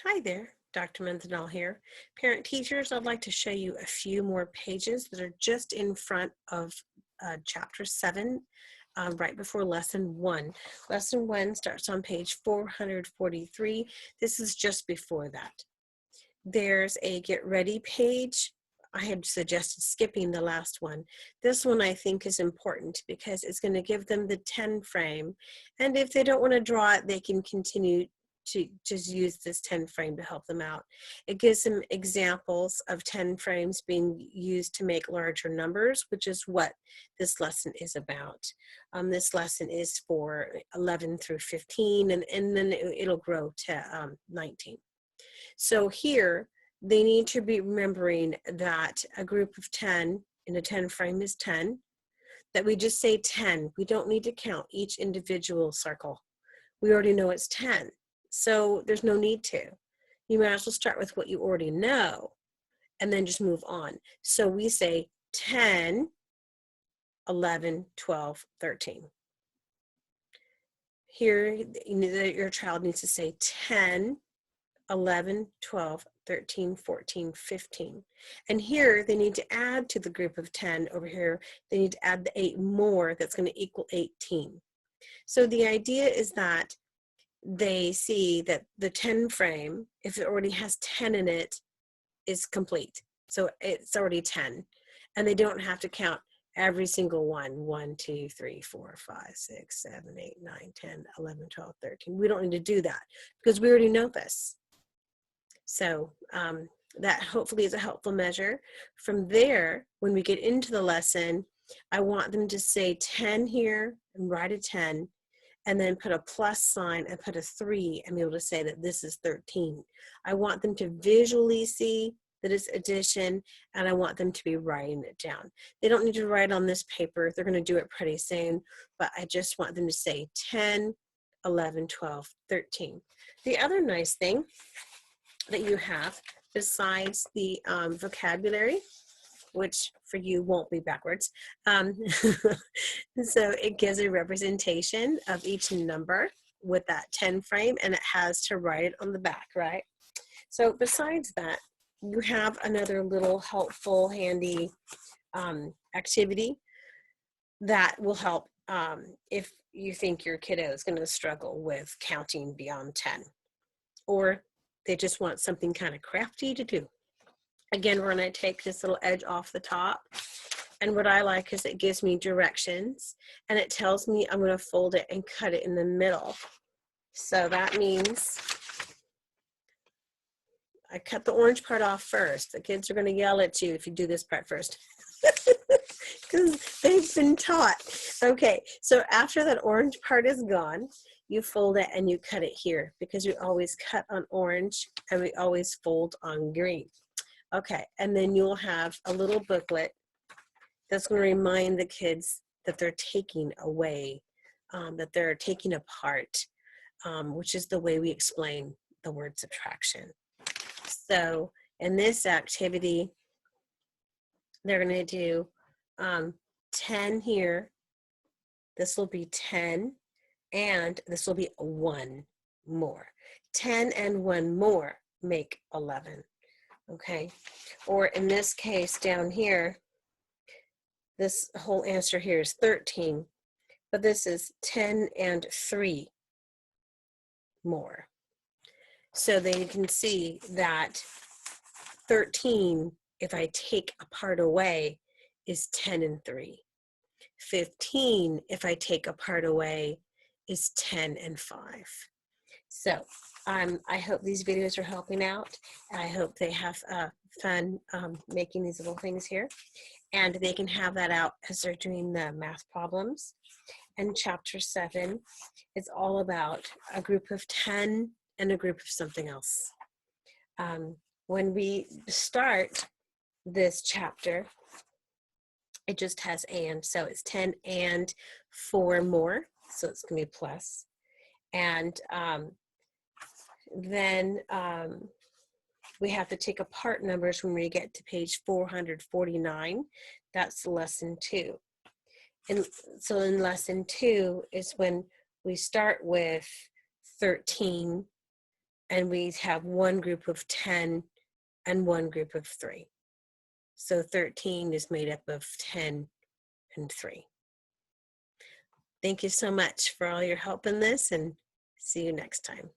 Hi there, Dr. Mendenall here. Parent teachers, I'd like to show you a few more pages that are just in front of chapter 7, right before lesson 1. Lesson 1 starts on page 443. This is just before that. There's a get ready page. I had suggested skipping the last one. This one I think is important because it's going to give them the 10 frame. And if they don't want to draw it, they can continue to just use this 10 frame to help them out. It gives them examples of 10 frames being used to make larger numbers, which is what this lesson is about. This lesson is for 11 through 15, and then it'll grow to 19. So here, they need to be remembering that a group of 10 in a 10 frame is 10, that we just say 10. We don't need to count each individual circle. We already know it's 10, so there's no need to. You might as well start with what you already know and then just move on. So we say 10, 11, 12, 13. Here, your child needs to say 10, 11, 12, 13, 14, 15. And here they need to add to the group of 10 over here. They need to add the 8 more. That's going to equal 18. So the idea is that they see that the 10 frame, if it already has 10 in it, is complete. So it's already 10. And they don't have to count every single one. 1, 2, 3, 4, 5, 6, 7, 8, 9, 10, 11, 12, 13. We don't need to do that because we already know this. So that hopefully is a helpful measure. From there, when we get into the lesson, I want them to say 10 here and write a 10, and then put a plus sign and put a 3 and be able to say that this is 13. I want them to visually see that it's addition, and I want them to be writing it down. They don't need to write on this paper. They're going to do it pretty soon, but I just want them to say 10, 11, 12, 13. The other nice thing that you have besides the vocabulary, which for you won't be backwards. So it gives a representation of each number with that 10 frame, and it has to write it on the back, right? So besides that, you have another little helpful, handy activity that will help if you think your kiddo is going to struggle with counting beyond 10, or they just want something kind of crafty to do. Again, we're going to take this little edge off the top. And what I like is it gives me directions, and it tells me I'm going to fold it and cut it in the middle. So that means I cut the orange part off first. The kids are going to yell at you if you do this part first because they've been taught. Okay, so after that orange part is gone, you fold it and you cut it here because we always cut on orange and we always fold on green. Okay, and then you'll have a little booklet that's going to remind the kids that they're taking away, that they're taking apart, which is the way we explain the word subtraction. So in this activity, they're going to do 10 here. This will be 10, and this will be 1 more. 10 and 1 more make 11. Okay, or in this case down here, this whole answer here is 13, but this is 10 and 3 more. So they can see that 13, if I take a part away, is 10 and 3. 15, if I take a part away, is 10 and 5. So I hope these videos are helping out. I hope they have fun making these little things here, and they can have that out as they're doing the math problems. And chapter 7 is all about a group of 10 and a group of something else. When we start this chapter, it just has and, so it's 10 and 4 more, so it's going to be plus. And then we have to take apart numbers when we get to page 449. That's lesson 2. And so in lesson 2 is when we start with 13 and we have one group of 10 and one group of 3. So 13 is made up of 10 and 3. Thank you so much for all your help in this, and see you next time.